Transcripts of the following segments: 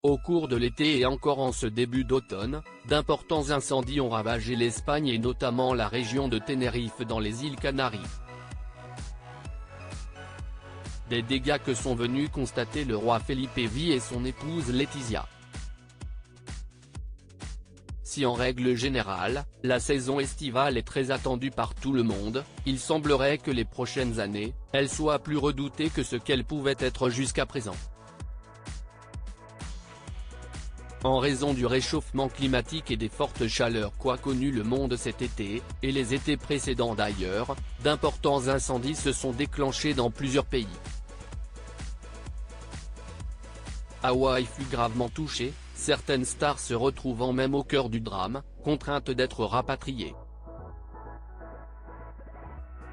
Au cours de l'été et encore en ce début d'automne, d'importants incendies ont ravagé l'Espagne et notamment la région de Tenerife dans les îles Canaries. Des dégâts que sont venus constater le roi Felipe V et son épouse Letizia. Si en règle générale, la saison estivale est très attendue par tout le monde, il semblerait que les prochaines années, elle soit plus redoutée que ce qu'elle pouvait être jusqu'à présent. En raison du réchauffement climatique et des fortes chaleurs qu'a connu le monde cet été, et les étés précédents d'ailleurs, d'importants incendies se sont déclenchés dans plusieurs pays. Hawaï fut gravement touché, certaines stars se retrouvant même au cœur du drame, contraintes d'être rapatriées.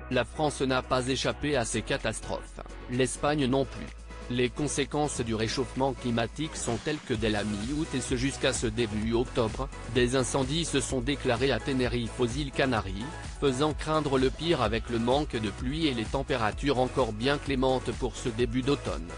La France n'a pas échappé à ces catastrophes, l'Espagne non plus. Les conséquences du réchauffement climatique sont telles que dès la mi-août et ce jusqu'à ce début octobre, des incendies se sont déclarés à Tenerife aux îles Canaries, faisant craindre le pire avec le manque de pluie et les températures encore bien clémentes pour ce début d'automne.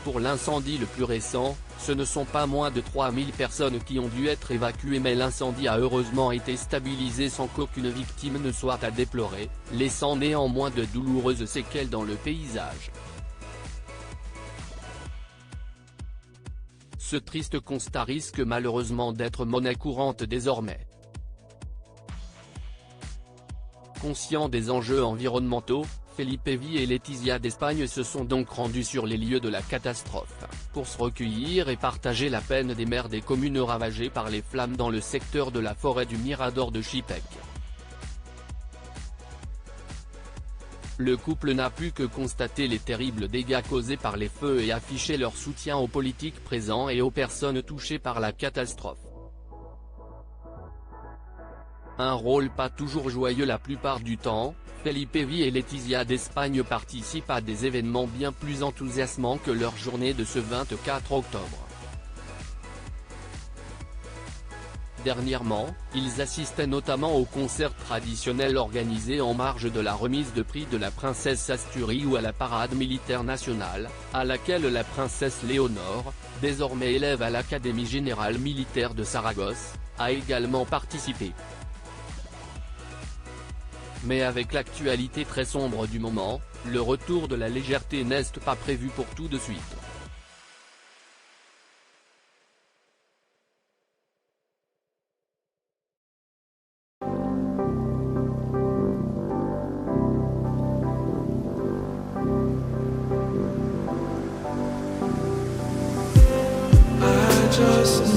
Pour l'incendie le plus récent, ce ne sont pas moins de 3000 personnes qui ont dû être évacuées mais l'incendie a heureusement été stabilisé sans qu'aucune victime ne soit à déplorer, laissant néanmoins de douloureuses séquelles dans le paysage. Ce triste constat risque malheureusement d'être monnaie courante désormais. Conscients des enjeux environnementaux, Felipe V et Letizia d'Espagne se sont donc rendus sur les lieux de la catastrophe, pour se recueillir et partager la peine des maires des communes ravagées par les flammes dans le secteur de la forêt du Mirador de Chipec. Le couple n'a pu que constater les terribles dégâts causés par les feux et afficher leur soutien aux politiques présents et aux personnes touchées par la catastrophe. Un rôle pas toujours joyeux la plupart du temps, Felipe V et Letizia d'Espagne participent à des événements bien plus enthousiasmants que leur journée de ce 24 octobre. Dernièrement, ils assistaient notamment au concert traditionnel organisé en marge de la remise de prix de la princesse Asturie ou à la parade militaire nationale, à laquelle la princesse Léonore, désormais élève à l'Académie générale militaire de Saragosse, a également participé. Mais avec l'actualité très sombre du moment, le retour de la légèreté n'est pas prévu pour tout de suite. I just